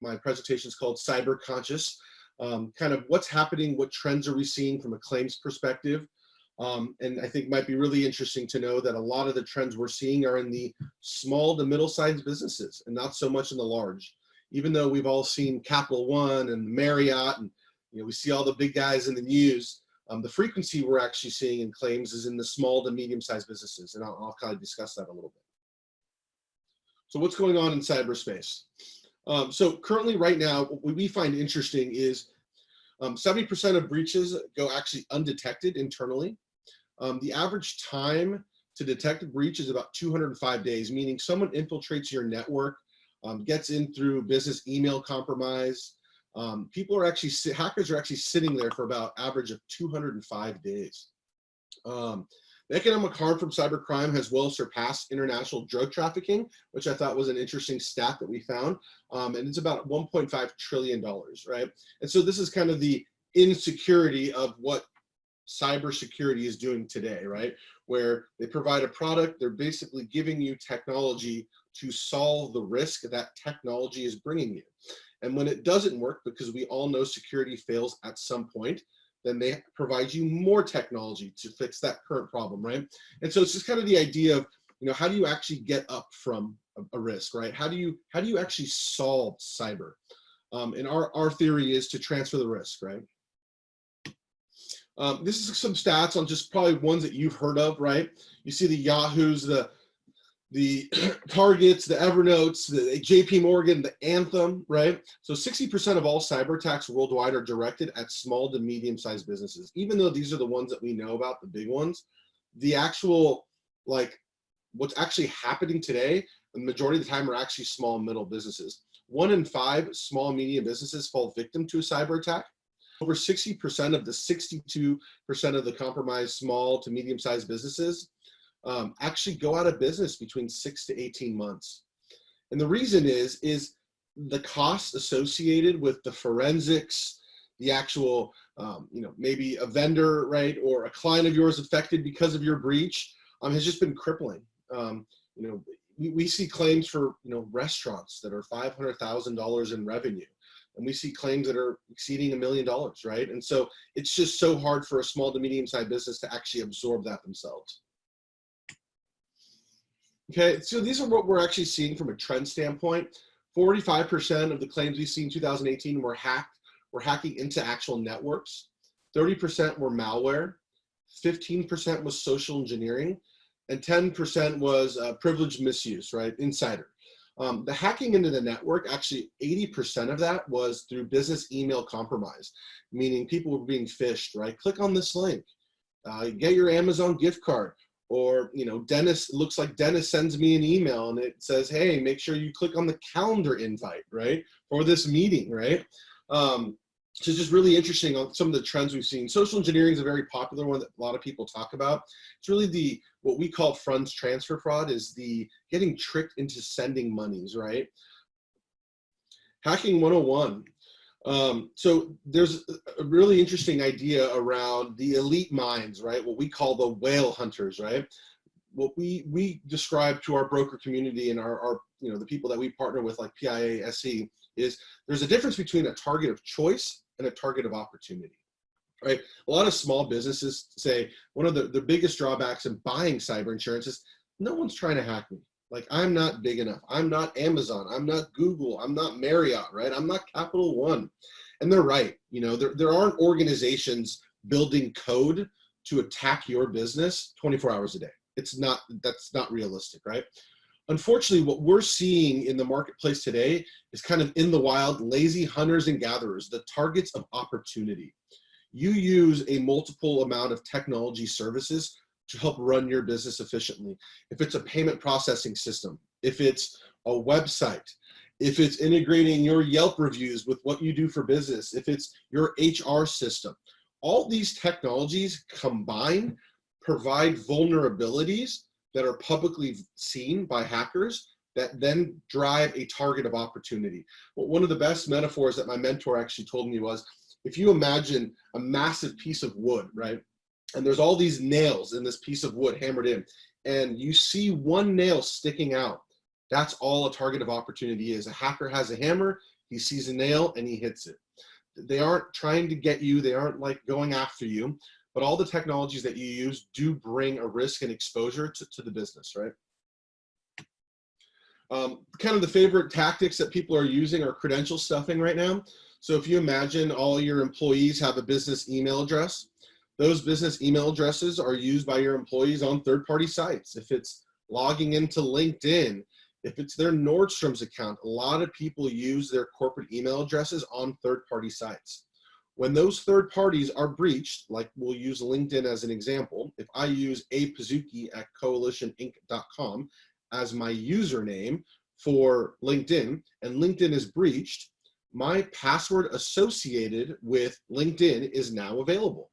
my presentation is called Cyber Conscious. Kind of what's happening, what trends are we seeing from a claims perspective. And I think might be really interesting to know that a lot of the trends we're seeing are in the small to middle-sized businesses and not so much in the large. Even though we've all seen Capital One and Marriott, and we see all the big guys in the news, the frequency we're actually seeing in claims is in the small to medium-sized businesses, and I'll kind of discuss that a little bit. So what's going on in cyberspace? So currently, right now, what we find interesting is 70% of breaches go actually undetected internally. The average time to detect a breach is about 205 days, meaning someone infiltrates your network, gets in through business email compromise. Hackers are actually sitting there for about average of 205 days. The economic harm from cybercrime has well surpassed international drug trafficking, which I thought was an interesting stat that we found. And it's about $1.5 trillion, right? And so this is kind of the insecurity of what cybersecurity is doing today, right? Where they provide a product, they're basically giving you technology to solve the risk that technology is bringing you. And when it doesn't work, because we all know security fails at some point, then they provide you more technology to fix that current problem, right? And so it's just kind of the idea of, how do you actually get up from a risk, right? How do you actually solve cyber? And our theory is to transfer the risk, right? This is some stats on just probably ones that you've heard of, right? You see the Yahoos, the Targets, the Evernotes, the JP Morgan, the Anthem, right? So 60% of all cyber attacks worldwide are directed at small to medium-sized businesses. Even though these are the ones that we know about, the big ones, the actual, what's actually happening today, the majority of the time are actually small and middle businesses. 1 in 5 small and medium businesses fall victim to a cyber attack. Over 60% of the 62% of the compromised small to medium-sized businesses actually go out of business between 6 to 18 months. And the reason is the costs associated with the forensics, the actual, maybe a vendor, right, or a client of yours affected because of your breach has just been crippling. We see claims for, restaurants that are $500,000 in revenue. And we see claims that are exceeding $1 million, right? And so it's just so hard for a small to medium-sized business to actually absorb that themselves. Okay, so these are what we're actually seeing from a trend standpoint. 45% of the claims we've seen in 2018 were hacking into actual networks. 30% were malware. 15% was social engineering. And 10% was privileged misuse, right? Insider. The hacking into the network, actually 80% of that was through business email compromise, meaning people were being phished, right? Click on this link, get your Amazon gift card, or, Dennis, looks like Dennis sends me an email and it says, hey, make sure you click on the calendar invite, right? For this meeting, right? So it's just really interesting on some of the trends we've seen. Social engineering is a very popular one that a lot of people talk about. It's really what we call funds transfer fraud, is the getting tricked into sending monies, right? Hacking 101. So there's a really interesting idea around the elite minds, right? What we call the whale hunters, right? What we describe to our broker community and our the people that we partner with, like PIA, SE, is there's a difference between a target of choice and a target of opportunity, right? A lot of small businesses say one of the biggest drawbacks in buying cyber insurance is no one's trying to hack me. Like, I'm not big enough. I'm not Amazon. I'm not Google. I'm not Marriott, right? I'm not Capital One. And they're right. There aren't organizations building code to attack your business 24 hours a day. That's not realistic, right? Unfortunately, what we're seeing in the marketplace today is kind of in the wild, lazy hunters and gatherers, the targets of opportunity. You use a multiple amount of technology services to help run your business efficiently. If it's a payment processing system, if it's a website, if it's integrating your Yelp reviews with what you do for business, if it's your HR system, all these technologies combined provide vulnerabilities that are publicly seen by hackers that then drive a target of opportunity. Well, one of the best metaphors that my mentor actually told me was, if you imagine a massive piece of wood, right? And there's all these nails in this piece of wood hammered in, and you see one nail sticking out, that's all a target of opportunity is. A hacker has a hammer, He sees a nail and he hits it. They aren't trying to get you. They aren't like going after you, but all the technologies that you use do bring a risk and exposure to the business, right? Kind of the favorite tactics that people are using are credential stuffing right now. So if you imagine all your employees have a business email address, those business email addresses are used by your employees on third-party sites. If it's logging into LinkedIn, if it's their Nordstrom's account, a lot of people use their corporate email addresses on third-party sites. When those third parties are breached, like we'll use LinkedIn as an example, if I use apazuki@coalitioninc.com as my username for LinkedIn, and LinkedIn is breached, my password associated with LinkedIn is now available.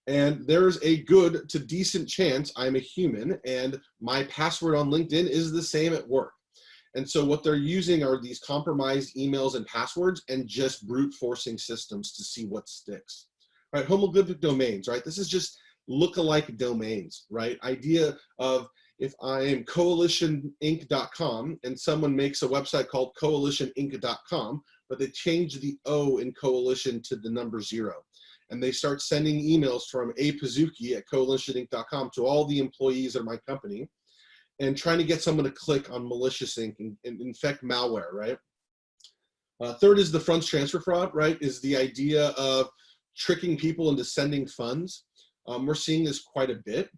And there's a good to decent chance I'm a human and my password on LinkedIn is the same at work. And so what they're using are these compromised emails and passwords and just brute forcing systems to see what sticks. Right, homoglyphic domains, right? This is just look-alike domains, right? Idea of if I am coalitioninc.com and someone makes a website called coalitioninc.com, but they change the O in coalition to the number 0. And they start sending emails from apazuki@coalitioninc.com to all the employees of my company and trying to get someone to click on malicious ink and infect malware, right? Third is the funds transfer fraud, right? Is the idea of tricking people into sending funds. We're seeing this quite a bit.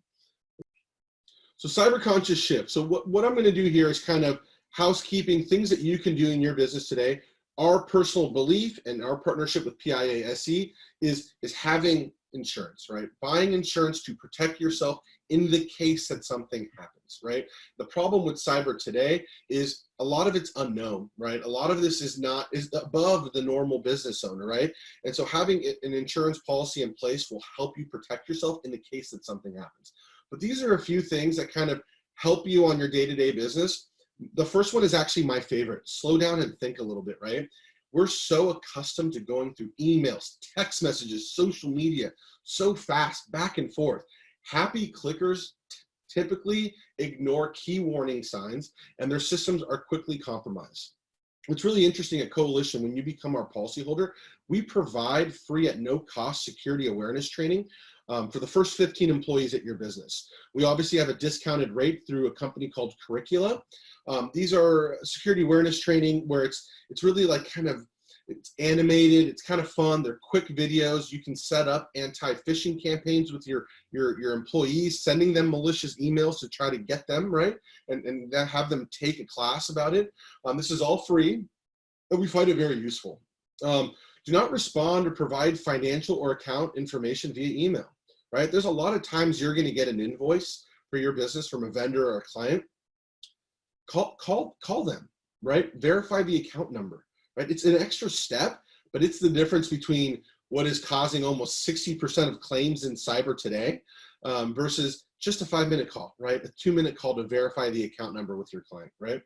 So cyber conscious shift. So what I'm going to do here is kind of housekeeping, things that you can do in your business today. Our personal belief and our partnership with PIASE is having insurance, right? Buying insurance to protect yourself in the case that something happens, right? The problem with cyber today is a lot of it's unknown, right? A lot of this is above the normal business owner, right? And so having an insurance policy in place will help you protect yourself in the case that something happens. But these are a few things that kind of help you on your day-to-day business. The first one is actually my favorite. Slow down and think a little bit, right? We're so accustomed to going through emails, text messages, social media, so fast, back and forth. Happy clickers typically ignore key warning signs and their systems are quickly compromised. What's really interesting at Coalition, when you become our policyholder, we provide free at no cost security awareness training for the first 15 employees at your business. We obviously have a discounted rate through a company called Curricula. These are security awareness training where it's really like it's animated, it's kind of fun, they're quick videos. You can set up anti-phishing campaigns with your employees, sending them malicious emails to try to get them, right? And have them take a class about it. This is all free, and we find it very useful. Do not respond or provide financial or account information via email, right? There's a lot of times you're going to get an invoice for your business from a vendor or a client. Call them, right? Verify the account number, right? It's an extra step, but it's the difference between what is causing almost 60% of claims in cyber today versus just a 5-minute call, right? A 2-minute call to verify the account number with your client, right?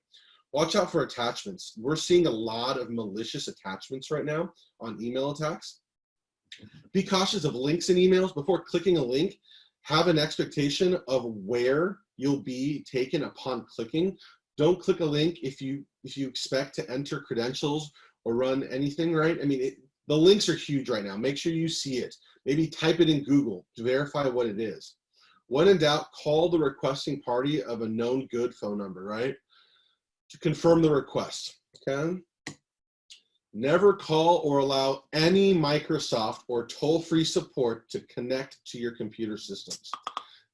Watch out for attachments. We're seeing a lot of malicious attachments right now on email attacks. Be cautious of links in emails. Before clicking a link, have an expectation of where you'll be taken upon clicking. Don't click a link if you expect to enter credentials or run anything, right? I mean, the links are huge right now. Make sure you see it. Maybe type it in Google to verify what it is. When in doubt, call the requesting party of a known good phone number, right? To confirm the request, okay? Never call or allow any Microsoft or toll-free support to connect to your computer systems.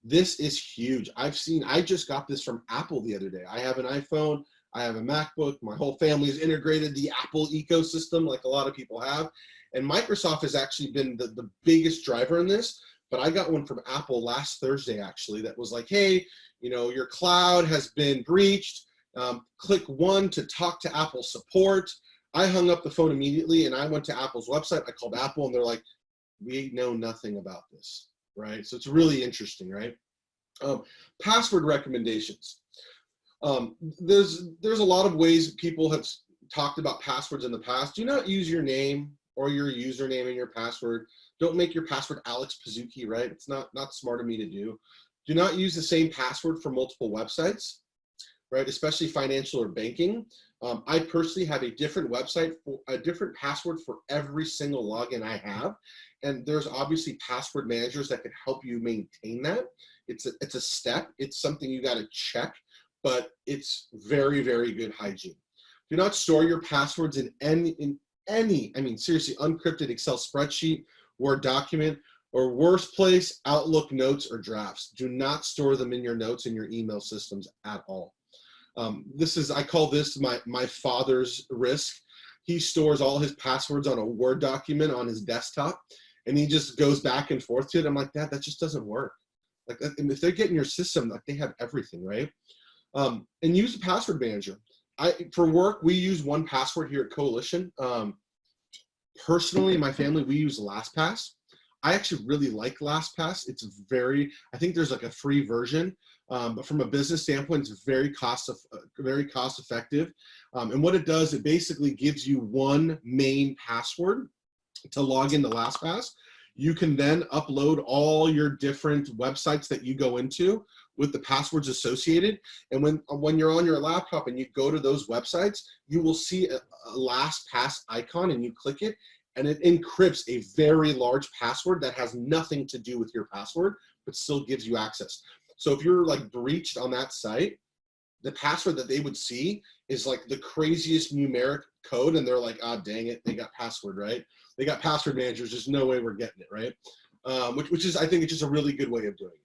This is huge. I just got this from Apple the other day. I have an iPhone, I have a MacBook, my whole family has integrated the Apple ecosystem like a lot of people have. And Microsoft has actually been the biggest driver in this, but I got one from Apple last Thursday actually that was like, hey, your cloud has been breached. Click 1 to talk to Apple support. I hung up the phone immediately and I went to Apple's website. I called Apple and they're like, we know nothing about this, right? So it's really interesting, right? Password recommendations. There's a lot of ways people have talked about passwords in the past. Do not use your name or your username in your password. Don't make your password Alex Pazuki, right? It's not smart of me to do. Do not use the same password for multiple websites, right? Especially financial or banking. I personally have a different website for a different password for every single login I have. And there's obviously password managers that can help you maintain that. It's a step. It's something you got to check, but it's very, very good hygiene. Do not store your passwords in any, I mean, seriously, unencrypted Excel spreadsheet, Word document, or worst place, Outlook notes or drafts. Do not store them in your notes in your email systems at all. I call this my father's risk. He stores all his passwords on a Word document on his desktop, and he just goes back and forth to it. I'm like, that just doesn't work. Like, if they get in your system, like, they have everything, right? And use a password manager. For work, we use 1Password here at Coalition. Personally, in my family, we use LastPass. I actually really like LastPass. I think there's like a free version, but from a business standpoint, it's very cost effective. And what it does, it basically gives you one main password to log into LastPass. You can then upload all your different websites that you go into with the passwords associated. And when you're on your laptop and you go to those websites, you will see a LastPass icon, and you click it, and it encrypts a very large password that has nothing to do with your password, but still gives you access. So if you're like breached on that site, the password that they would see is like the craziest numeric code, and they're like, ah, dang it, they got password, right? They got password managers. There's no way we're getting it, right? Which is, I think it's just a really good way of doing it.